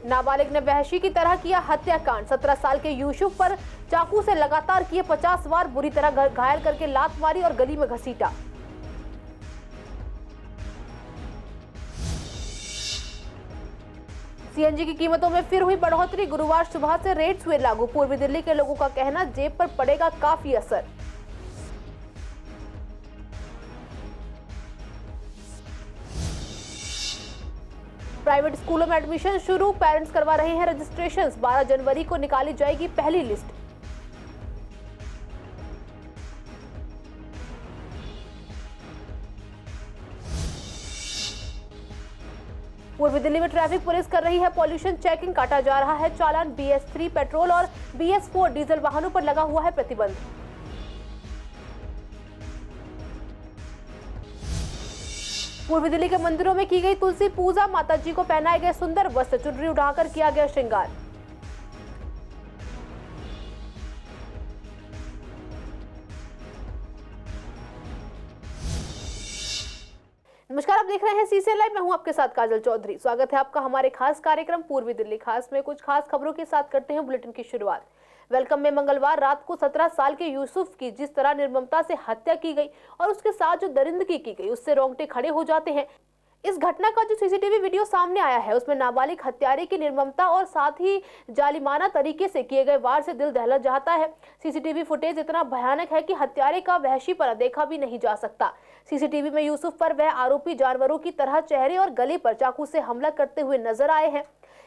नाबालिग ने वहशी की तरह किया हत्याकांड। 17 साल के यूसुफ पर चाकू से लगातार किए 50 वार, बुरी तरह घायल करके लात मारी और गली में घसीटा। सीएनजी की कीमतों में फिर हुई बढ़ोतरी। गुरुवार सुबह से रेट्स हुए लागू। पूर्वी दिल्ली के लोगों का कहना, जेब पर पड़ेगा काफी असर। प्राइवेट स्कूलों में एडमिशन शुरू, पेरेंट्स करवा रहे हैं रजिस्ट्रेशन। 12 जनवरी को निकाली जाएगी पहली लिस्ट। पूर्वी दिल्ली में ट्रैफिक पुलिस कर रही है पॉल्यूशन चेकिंग। काटा जा रहा है चालान। BS3 पेट्रोल और BS4 डीजल वाहनों पर लगा हुआ है प्रतिबंध। पूर्वी दिल्ली के मंदिरों में की गई तुलसी पूजा। माता जी को पहनाए गए सुंदर वस्त्र, चुनरी उठाकर किया गया श्रृंगार। नमस्कार, आप देख रहे हैं CCN लाइव। मैं हूं आपके साथ काजल चौधरी। स्वागत है आपका हमारे खास कार्यक्रम पूर्वी दिल्ली खास में। कुछ खास खबरों के साथ करते हैं बुलेटिन की शुरुआत। वेलकम में मंगलवार रात को 17 साल के यूसुफ की जिस तरह निर्ममता से हत्या की गई और उसके साथ जो दरिंदगी की गई, उससे रोंगटे खड़े हो जाते हैं। इस घटना का जो CCTV वीडियो सामने आया है, उसमें नाबालिग हत्यारे की निर्ममता और साथ ही जालिमाना तरीके से किए गए वार से दिल दहला जाता है। CCTV फुटेज इतना भयानक है कि हत्यारे का वहशीपना देखा भी नहीं जा सकता। CCTV में यूसुफ पर वह आरोपी जानवरों की तरह चेहरे और गले पर चाकू से हमला करते हुए नजर आए हैं।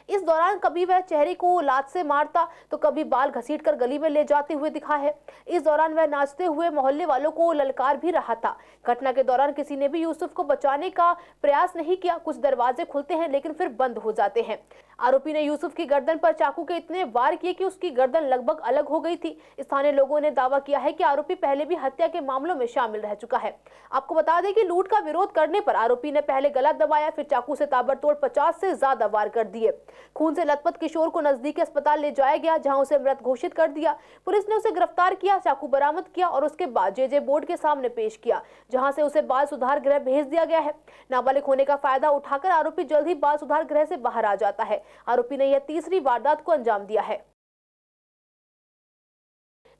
इस दौरान कभी वह चेहरे को लात से मारता तो कभी बाल घसीटकर गली में ले जाते हुए दिखा है। इस दौरान वह नाचते हुए मोहल्ले वालों को ललकार भी रहा था। घटना के दौरान किसी ने भी यूसुफ को बचाने का प्रयास नहीं किया। कुछ दरवाजे खुलते हैं लेकिन फिर बंद हो जाते हैं। आरोपी ने यूसुफ की गर्दन पर चाकू के इतने वार किए कि उसकी गर्दन लगभग अलग हो गई थी। स्थानीय लोगों ने दावा किया है कि आरोपी पहले भी हत्या के मामलों में शामिल रह चुका है। आपको बता दें कि लूट का विरोध करने पर आरोपी ने पहले गला दबाया, फिर चाकू से ताबड़तोड़ 50 से ज्यादा वार कर दिए। खून से लथपथ किशोर को नजदीकी अस्पताल ले जाया गया, जहां उसे मृत घोषित कर दिया। पुलिस ने उसे गिरफ्तार किया, चाकू बरामद किया और उसके बाद JJ बोर्ड के सामने पेश किया, जहां से उसे बाल सुधार गृह भेज दिया गया है। नाबालिग होने का फायदा उठाकर आरोपी जल्द ही बाल सुधार गृह से बाहर आ जाता है। आरोपी ने यह तीसरी वारदात को अंजाम दिया है।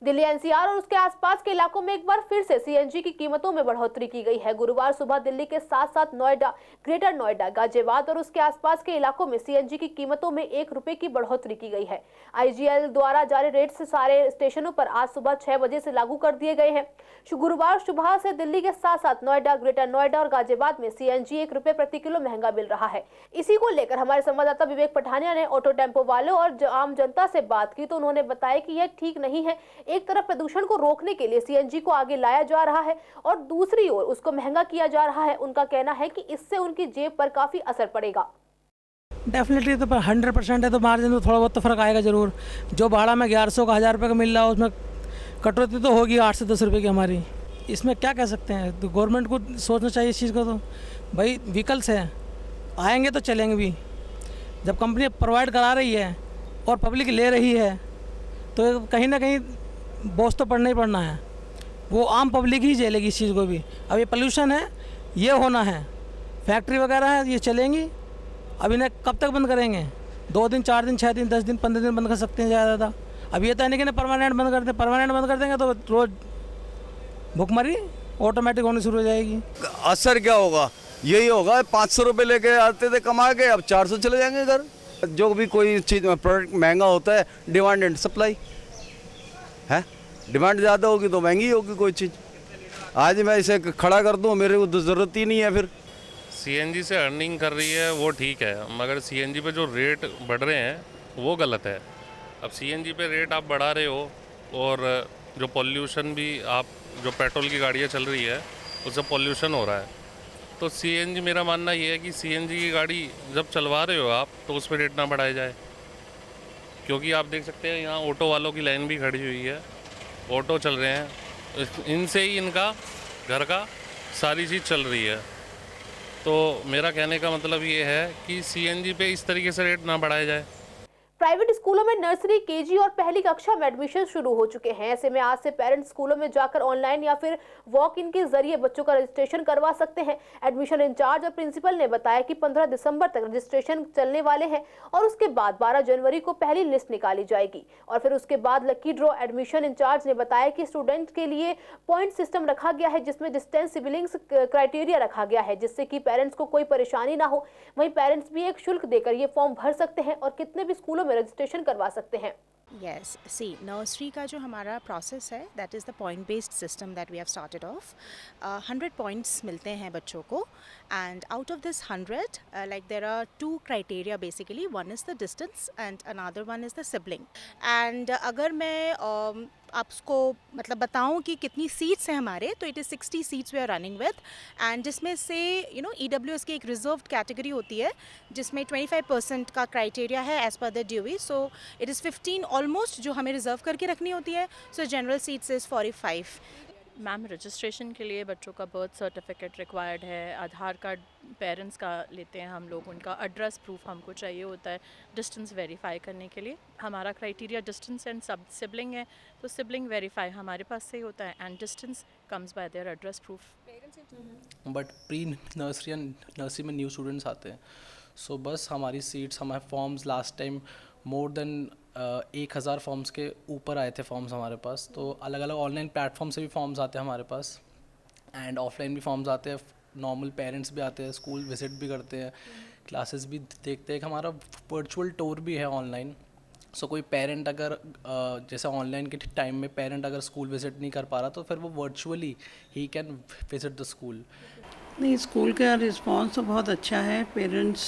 दिल्ली NCR और उसके आसपास के इलाकों में एक बार फिर से CNG की कीमतों में बढ़ोतरी की गई है। गुरुवार सुबह दिल्ली के साथ साथ नोएडा, ग्रेटर नोएडा, गाजियाबाद और उसके आसपास के इलाकों में CNG की कीमतों में 1 रुपए की बढ़ोतरी की गई है। IGL द्वारा जारी रेट्स सारे स्टेशनों पर आज सुबह 6 बजे से लागू कर दिए गए हैं। गुरुवार सुबह से दिल्ली के साथ साथ नोएडा, ग्रेटर नोएडा और गाजियाबाद में CNG 1 रुपए प्रति किलो महंगा मिल रहा है। इसी को लेकर हमारे संवाददाता विवेक पठानिया ने ऑटो टेम्पो वालों और आम जनता से बात की, तो उन्होंने बताया कि यह ठीक नहीं है। एक तरफ प्रदूषण को रोकने के लिए CNG को आगे लाया जा रहा है और दूसरी ओर उसको महंगा किया जा रहा है। उनका कहना है कि इससे उनकी जेब पर काफी असर पड़ेगा। डेफिनेटली तो 100% है, तो मार्जिन में थोड़ा बहुत तो फर्क आएगा जरूर। जो भाड़ा में 1100 का 1000 रुपये का मिल रहा है, उसमें कटौती तो होगी 8 से 10 रुपये की हमारी। इसमें क्या कह सकते हैं, तो गवर्नमेंट को सोचना चाहिए इस चीज़ को। तो भाई व्हीकल्स हैं, आएंगे तो चलेंगे भी। जब कंपनी प्रोवाइड करा रही है और पब्लिक ले रही है, तो कहीं ना कहीं बॉस तो पड़ना ही पड़ना है। वो आम पब्लिक ही झेलेगी इस चीज़ को भी। अब ये पोल्यूशन है, ये होना है, फैक्ट्री वगैरह है, ये चलेंगी। अब इन्हें कब तक बंद करेंगे? 2 दिन, 4 दिन, 6 दिन, 10 दिन, 15 दिन बंद कर सकते हैं ज़्यादा। अब ये तो है नहीं कि परमानेंट बंद कर दें। परमानेंट बंद कर देंगे तो रोज़ भुखमरी ऑटोमेटिक होनी शुरू हो जाएगी। असर क्या होगा? यही होगा, 500 रुपये लेके आते थे कमा के, अब 400 चले जाएंगे घर। जो भी कोई चीज़ प्रोडक्ट महंगा होता है, डिमांड एंड सप्लाई है। डिमांड ज़्यादा होगी तो महंगी होगी कोई चीज़। आज मैं इसे खड़ा कर दूं, मेरे को तो ज़रूरत ही नहीं है। फिर CNG से अर्निंग कर रही है वो ठीक है, मगर CNG पे जो रेट बढ़ रहे हैं वो गलत है। अब CNG पे रेट आप बढ़ा रहे हो और जो पॉल्यूशन भी, आप जो पेट्रोल की गाड़ियाँ चल रही है उससे पॉल्यूशन हो रहा है। तो CNG, मेरा मानना ये है कि CNG की गाड़ी जब चलवा रहे हो आप, तो उस पर रेट ना बढ़ाया जाए। क्योंकि आप देख सकते हैं यहाँ ऑटो वालों की लाइन भी खड़ी हुई है, ऑटो चल रहे हैं, इनसे ही इनका घर का सारी चीज़ चल रही है। तो मेरा कहने का मतलब ये है कि CNG पे इस तरीके से रेट ना बढ़ाया जाए। प्राइवेट स्कूलों में नर्सरी, केजी और पहली कक्षा में एडमिशन शुरू हो चुके हैं। ऐसे में आज से पेरेंट्स स्कूलों में जाकर ऑनलाइन या फिर वॉक इन के जरिए बच्चों का रजिस्ट्रेशन करवा सकते हैं। एडमिशन इंचार्ज और प्रिंसिपल ने बताया कि 15 दिसंबर तक रजिस्ट्रेशन चलने वाले हैं और उसके बाद 12 जनवरी को पहली लिस्ट निकाली जाएगी और फिर उसके बाद लकी ड्रॉ। एडमिशन इंचार्ज ने बताया कि स्टूडेंट के लिए पॉइंट सिस्टम रखा गया है, जिसमें डिस्टेंस सिबलिंग्स क्राइटेरिया रखा गया है, जिससे कि पेरेंट्स को कोई परेशानी ना हो। वहीं पेरेंट्स भी एक शुल्क देकर ये फॉर्म भर सकते हैं और कितने भी स्कूलों में रजिस्ट्रेशन करवा सकते हैं। Yes, see, nursery का जो हमारा process है, that is the point based system that we have started off. 100 points मिलते हैं बच्चों को, and out of this 100, like there are two criteria basically. One is the distance and another one is the sibling. And अगर मैं आपको मतलब बताऊं कि कितनी सीट्स हैं हमारे, तो it is 60 seats we are running with, and जिसमें से EWS की एक रिजर्व्ड कैटेगरी होती है जिसमें 25% का क्राइटेरिया है एज पर द ड्यूवी, सो इट इज़ 15 ऑलमोस्ट जो हमें रिजर्व करके रखनी होती है। So general seats is 45। Ma'am, registration के लिए बच्चों का बर्थ सर्टिफिकेट रिक्वायर्ड है, आधार कार्ड पेरेंट्स का लेते हैं हम लोग, उनका एड्रेस प्रूफ हमको चाहिए होता है डिस्टेंस वेरीफाई करने के लिए। हमारा क्राइटेरिया डिस्टेंस एंड सब सिबलिंग है, तो सिबलिंग वेरीफाई हमारे पास से ही होता है and distance comes by there address proof. But pre nursery and nursery में न्यू स्टूडेंट्स आते हैं, सो बस हमारी सीट्स, हमारे forms last time more than 1000 forms के ऊपर आए थे फॉर्म्स हमारे पास। तो अलग अलग ऑनलाइन प्लेटफॉर्म से भी फॉर्म्स आते हैं हमारे पास एंड ऑफलाइन भी फॉर्म्स आते हैं। नॉर्मल पेरेंट्स भी आते हैं, स्कूल विजिट भी करते हैं, क्लासेस भी देखते हैं। हमारा वर्चुअल टूर भी है ऑनलाइन। सो कोई पेरेंट अगर जैसे ऑनलाइन के टाइम में पेरेंट अगर स्कूल विजिट नहीं कर पा रहा तो फिर वो virtually he can visit the school. नहीं, स्कूल का रिस्पांस तो बहुत अच्छा है। पेरेंट्स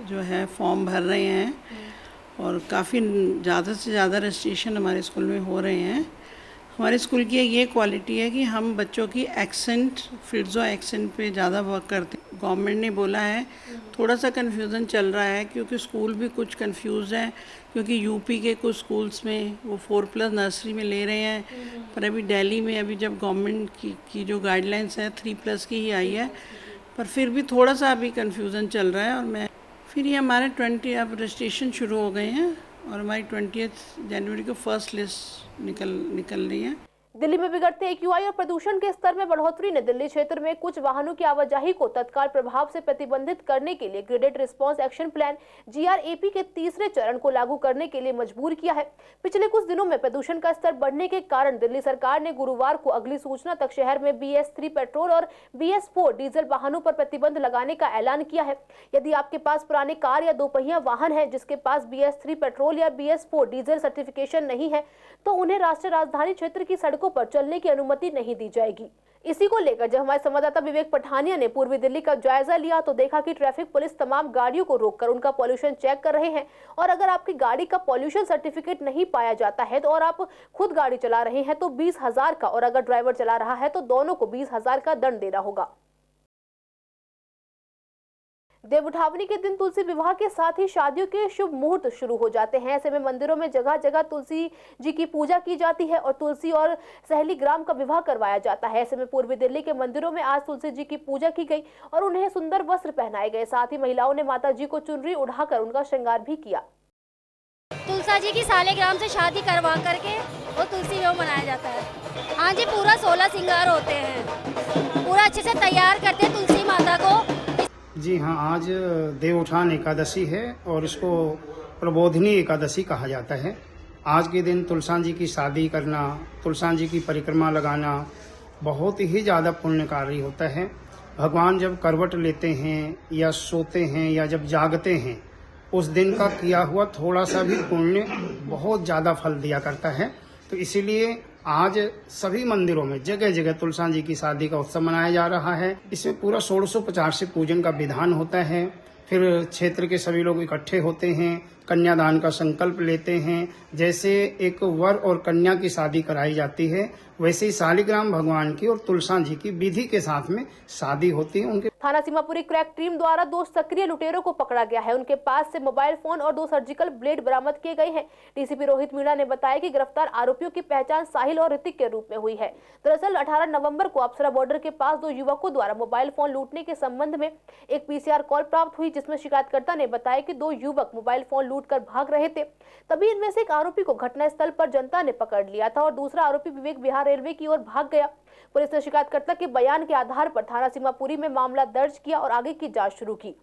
जो है फॉर्म भर रहे हैं और काफ़ी ज़्यादा से ज़्यादा रजिस्ट्रेशन हमारे स्कूल में हो रहे हैं। हमारे स्कूल की ये क्वालिटी है कि हम बच्चों की एक्सेंट, फिर्जो एक्सेंट पे ज़्यादा वर्क करते हैं। गवर्नमेंट ने बोला है, थोड़ा सा कन्फ्यूज़न चल रहा है क्योंकि स्कूल भी कुछ कंफ्यूज है, क्योंकि यूपी के कुछ स्कूल्स में वो 4+ नर्सरी में ले रहे हैं, पर अभी दिल्ली में अभी जब गवर्नमेंट की जो गाइडलाइंस है 3+ की ही आई है, पर फिर भी थोड़ा सा अभी कन्फ्यूज़न चल रहा है। और फिर ये हमारे 20 अब रजिस्ट्रेशन शुरू हो गए हैं और हमारी 20 जनवरी को फर्स्ट लिस्ट निकल रही है। दिल्ली में बिगड़ते AQI और प्रदूषण के स्तर में बढ़ोतरी ने दिल्ली क्षेत्र में कुछ वाहनों की आवाजाही को तत्काल प्रभाव से प्रतिबंधित करने के लिए graded response action plan GRAP के तीसरे चरण को लागू करने के लिए मजबूर किया है। पिछले कुछ दिनों में प्रदूषण का स्तर बढ़ने के कारण दिल्ली सरकार ने गुरुवार को अगली सूचना तक शहर में BS3 पेट्रोल और BS4 डीजल वाहनों पर प्रतिबंध लगाने का ऐलान किया है। यदि आपके पास पुराने कार या दोपहिया वाहन है जिसके पास BS3 पेट्रोल या BS4 डीजल सर्टिफिकेशन नहीं है, तो उन्हें राष्ट्रीय राजधानी क्षेत्र की सड़कों पर चलने की अनुमति नहीं दी जाएगी। इसी को लेकर जब हमारे संवाददाता विवेक पठानिया ने पूर्वी दिल्ली का जायजा लिया तो देखा कि ट्रैफिक पुलिस तमाम गाड़ियों को रोककर उनका पॉल्यूशन चेक कर रहे हैं और अगर आपकी गाड़ी का पॉल्यूशन सर्टिफिकेट नहीं पाया जाता है तो और आप खुद गाड़ी चला रहे हैं तो 20,000 का और अगर ड्राइवर चला रहा है तो दोनों को 20,000 का दंड देना होगा। देव उठावनी के दिन तुलसी विवाह के साथ ही शादियों के शुभ मुहूर्त शुरू हो जाते हैं। ऐसे में मंदिरों में जगह जगह तुलसी जी की पूजा की जाती है और तुलसी और सहेली ग्राम का विवाह करवाया जाता है। ऐसे में पूर्वी दिल्ली के मंदिरों में आज तुलसी जी की पूजा की गई और उन्हें सुंदर वस्त्र पहनाए गए। साथ ही महिलाओं ने माता जी को चुनरी उड़ाकर उनका श्रृंगार भी किया। तुलसा जी की सालेग्राम से शादी करवा करके वो तुलसी विवाह मनाया जाता है। हाँ जी, पूरा 16 श्रृंगार होते हैं, पूरा अच्छे से तैयार करते हैं तुलसी माता को। जी हाँ, आज देवउठान एकादशी है और इसको प्रबोधिनी एकादशी कहा जाता है। आज के दिन तुलसा जी की शादी करना, तुलसा जी की परिक्रमा लगाना बहुत ही ज़्यादा पुण्यकारी होता है। भगवान जब करवट लेते हैं या सोते हैं या जब जागते हैं, उस दिन का किया हुआ थोड़ा सा भी पुण्य बहुत ज़्यादा फल दिया करता है। तो इसीलिए आज सभी मंदिरों में जगह जगह तुलसा जी की शादी का उत्सव मनाया जा रहा है। इसमें पूरा 1650 से पूजन का विधान होता है। फिर क्षेत्र के सभी लोग इकट्ठे होते हैं, कन्यादान का संकल्प लेते हैं। जैसे एक वर और कन्या की शादी कराई जाती है, वैसे ही शालिग्राम भगवान की और तुलसा जी की विधि के साथ में शादी होती है। उनके थाना सीमापुरी क्रैक टीम द्वारा 2 सक्रिय लुटेरों को पकड़ा गया है। उनके पास से मोबाइल फोन और 2 सर्जिकल ब्लेड बरामद किए गए हैं। डीसीपी रोहित मीणा ने बताया कि गिरफ्तार आरोपियों की पहचान साहिल और ऋतिक के रूप में हुई है। दरअसल 18 नवंबर को अप्सरा बॉर्डर के पास 2 युवकों द्वारा मोबाइल फोन लूटने के संबंध में एक PCR कॉल प्राप्त हुई, जिसमें शिकायतकर्ता ने बताया कि 2 युवक मोबाइल फोन लूट लूटकर भाग रहे थे। तभी इनमें से एक आरोपी को घटनास्थल पर जनता ने पकड़ लिया था और दूसरा आरोपी विवेक विहार रेलवे की ओर भाग गया। पुलिस ने शिकायतकर्ता के बयान के आधार पर थाना सीमापुरी में मामला दर्ज किया और आगे की जांच शुरू की।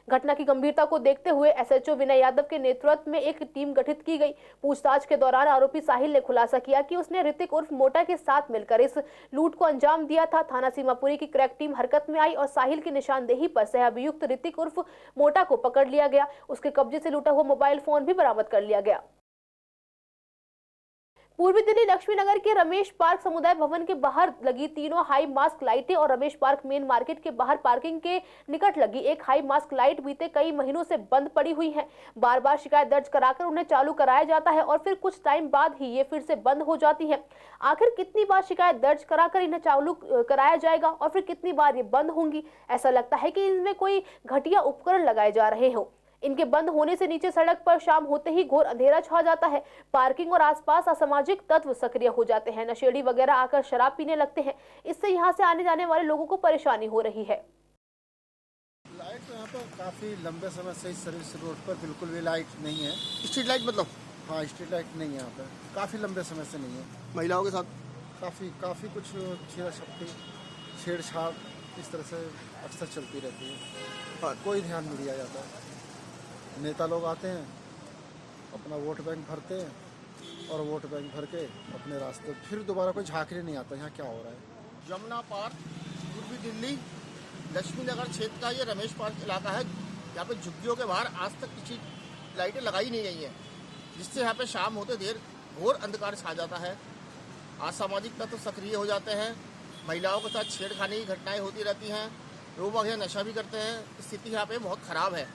घटना की गंभीरता को देखते हुए एसएचओ विनय यादव के नेतृत्व में एक टीम गठित की गई। पूछताछ के दौरान आरोपी साहिल ने खुलासा किया कि उसने ऋतिक उर्फ मोटा के साथ मिलकर इस लूट को अंजाम दिया था। थाना सीमापुरी की क्रैक टीम हरकत में आई और साहिल की निशानदेही पर सह अभियुक्त ऋतिक उर्फ मोटा को पकड़ लिया गया। उसके कब्जे से लूटा हुआ मोबाइल फोन भी बरामद कर लिया गया। पूर्वी दिल्ली लक्ष्मी नगर के रमेश पार्क समुदाय भवन के बाहर लगी तीनों हाई मास्क लाइटें और रमेश पार्क मेन मार्केट के बाहर पार्किंग के निकट लगी एक हाई मास्क लाइट बीते कई महीनों से बंद पड़ी हुई है। बार बार शिकायत दर्ज कराकर उन्हें चालू कराया जाता है और फिर कुछ टाइम बाद ही ये फिर से बंद हो जाती है। आखिर कितनी बार शिकायत दर्ज कराकर इन्हें चालू कराया जाएगा और फिर कितनी बार ये बंद होंगी? ऐसा लगता है कि इनमें कोई घटिया उपकरण लगाए जा रहे हो। इनके बंद होने से नीचे सड़क पर शाम होते ही घोर अंधेरा छा जाता है। पार्किंग और आसपास असामाजिक तत्व सक्रिय हो जाते हैं। नशेड़ी वगैरह आकर शराब पीने लगते हैं। इससे यहाँ से आने जाने वाले लोगों को परेशानी हो रही है। लाइट तो यहाँ पर काफ़ी लंबे समय से इस सर्विस रोड पर बिल्कुल भी लाइट नहीं है। स्ट्रीट लाइट मतलब? हाँ, स्ट्रीट लाइट नहीं है यहाँ पर, काफ़ी लंबे समय से नहीं है। महिलाओं के साथ काफ़ी कुछ छेड़छाड़ इस तरह से अक्सर चलती रहती है। कोई ध्यान नहीं दिया जाता। नेता लोग आते हैं, अपना वोट बैंक भरते हैं और वोट बैंक भर के अपने रास्ते, फिर दोबारा कोई झांकने नहीं आता यहाँ क्या हो रहा है। जमुना पार्क पूर्वी दिल्ली लक्ष्मी नगर क्षेत्र का ये रमेश पार्क इलाका है। यहाँ पे झुग्गियों के बाहर आज तक किसी लाइटें लगाई नहीं गई हैं, जिससे यहाँ पे शाम होते देर घोर अंधकार छा जाता है। असामाजिक तत्व सक्रिय हो जाते हैं। महिलाओं के साथ छेड़खानी की घटनाएं होती रहती हैं। लोग वगैरह नशा भी करते हैं। स्थिति यहाँ पे बहुत ख़राब है।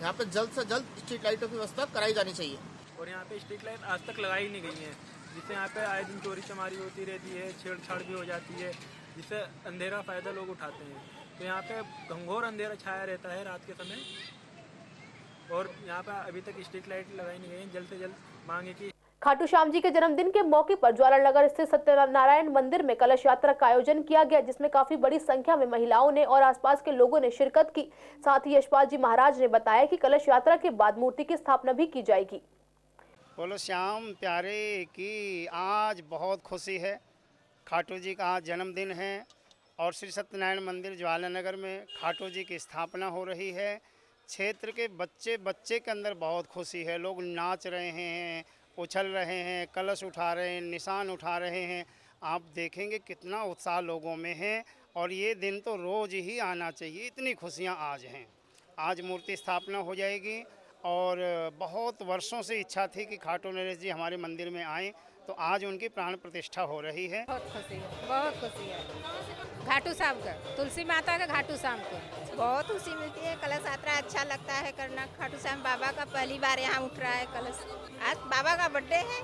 यहाँ पे जल्द से जल्द स्ट्रीट लाइटों की व्यवस्था कराई जानी चाहिए। और यहाँ पे स्ट्रीट लाइट आज तक लगाई नहीं गई है, जिससे यहाँ पे आए दिन चोरी चमारी होती रहती है, छेड़छाड़ भी हो जाती है, जिससे अंधेरा फ़ायदा लोग उठाते हैं। तो यहाँ पे घंघोर अंधेरा छाया रहता है रात के समय। और यहाँ पे अभी तक स्ट्रीट लाइट लगाई नहीं गई है। जल्द से जल्द मांग है कि खाटू श्याम जी के जन्मदिन के मौके पर ज्वालानगर स्थित सत्यनारायण मंदिर में कलश यात्रा का आयोजन किया गया, जिसमें काफी बड़ी संख्या में महिलाओं ने और आसपास के लोगों ने शिरकत की। साथ ही यशपाल जी महाराज ने बताया कि कलश यात्रा के बाद मूर्ति की स्थापना भी की जाएगी। बोलो श्याम प्यारे की आज बहुत खुशी है। खाटू जी का आज जन्मदिन है और श्री सत्यनारायण मंदिर ज्वालानगर में खाटू जी की स्थापना हो रही है। क्षेत्र के बच्चे के अंदर बहुत खुशी है। लोग नाच रहे हैं, उछल रहे हैं, कलश उठा रहे हैं, निशान उठा रहे हैं। आप देखेंगे कितना उत्साह लोगों में है और ये दिन तो रोज़ ही आना चाहिए। इतनी खुशियाँ आज हैं। आज मूर्ति स्थापना हो जाएगी और बहुत वर्षों से इच्छा थी कि खाटू नरेश जी हमारे मंदिर में आएँ, तो आज उनकी प्राण प्रतिष्ठा हो रही है। बहुत खुशी है। घाटू श्याम का, तुलसी माता का घाटू श्याम को बहुत खुशी मिलती है। कलश यात्रा अच्छा लगता है करना। खाटू श्याम बाबा का पहली बार यहाँ उठ रहा है कलश। आज बाबा का बर्थडे है,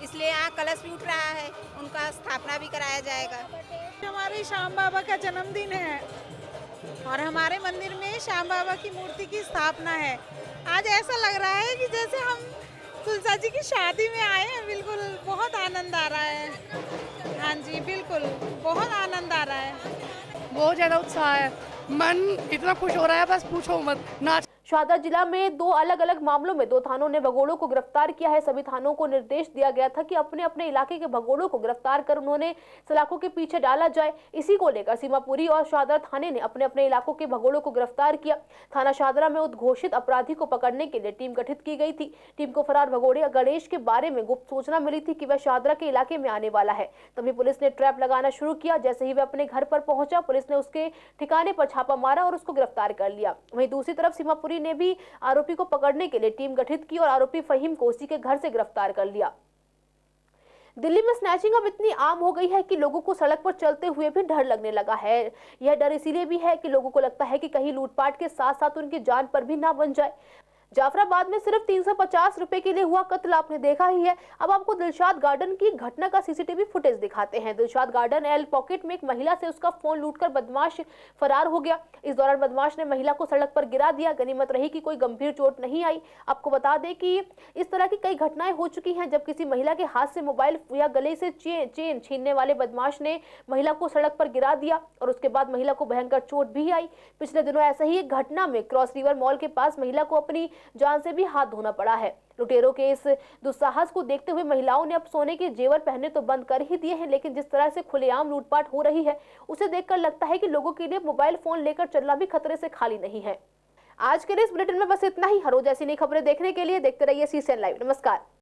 इसलिए यहाँ कलश भी उठ रहा है। उनका स्थापना भी कराया जाएगा। हमारे श्याम बाबा का जन्मदिन है और हमारे मंदिर में श्याम बाबा की मूर्ति की स्थापना है। आज ऐसा लग रहा है कि जैसे हम तुलसा जी की शादी में आए हैं। बिल्कुल बहुत आनंद आ रहा है। हाँ जी बिल्कुल बहुत आनंद आ रहा है। बहुत ज़्यादा उत्साह है। मन इतना खुश हो रहा है बस पूछो मत। नाच शाहदा जिला में 2 अलग अलग मामलों में 2 थानों ने भगोड़ों को गिरफ्तार किया है। सभी थानों को निर्देश दिया गया था कि अपने अपने इलाके के भगोड़ों को गिरफ्तार कर उन्होंने सलाखों के पीछे डाला जाए। इसी को लेकर सीमापुरी और शाहदरा थाने ने अपने अपने इलाकों के भगोड़ों को गिरफ्तार किया। थाना शाहदरा में उद्घोषित अपराधी को पकड़ने के लिए टीम गठित की गई थी। टीम को फरार भगोड़े गणेश के बारे में गुप्त सूचना मिली थी कि वह शाहदरा के इलाके में आने वाला है। तभी पुलिस ने ट्रैप लगाना शुरू किया। जैसे ही वह अपने घर पर पहुंचा, पुलिस ने उसके ठिकाने पर छापा मारा और उसको गिरफ्तार कर लिया। वहीं दूसरी तरफ सीमापुरी ने भी आरोपी को पकड़ने के लिए टीम गठित की और आरोपी फहीम को उसी के घर से गिरफ्तार कर लिया। दिल्ली में स्नैचिंग अब इतनी आम हो गई है कि लोगों को सड़क पर चलते हुए भी डर लगने लगा है। यह डर इसीलिए भी है कि लोगों को लगता है कि कहीं लूटपाट के साथ साथ उनकी जान पर भी ना बन जाए। जाफराबाद में सिर्फ 350 रुपए के लिए हुआ कत्ल आपने देखा ही है। अब आपको दिलशाद गार्डन की घटना का सीसीटीवी फुटेज दिखाते हैं। दिलशाद गार्डन एल पॉकेट में एक महिला से उसका फोन लूटकर बदमाश फरार हो गया। इस दौरान बदमाश ने महिला को सड़क पर गिरा दिया। गनीमत रही कि कोई गंभीर चोट नहीं आई। आपको बता दें कि इस तरह की कई घटनाएं हो चुकी हैं जब किसी महिला के हाथ से मोबाइल या गले से चेन छीनने वाले बदमाश ने महिला को सड़क पर गिरा दिया और उसके बाद महिला को भयंकर चोट भी आई। पिछले दिनों ऐसे ही एक घटना में क्रॉस रिवर मॉल के पास महिला को अपनी जान से भी हाथ धोना पड़ा है। लुटेरों के इस दुस्साहस को देखते हुए महिलाओं ने अब सोने के जेवर पहनने तो बंद कर ही दिए हैं, लेकिन जिस तरह से खुलेआम लूटपाट हो रही है उसे देखकर लगता है कि लोगों के लिए मोबाइल फोन लेकर चलना भी खतरे से खाली नहीं है। आज के लिए इस बुलेटिन में बस इतना ही। हर रोज ऐसी नई खबरें देखने के लिए देखते रहिए CCN लाइव। नमस्कार।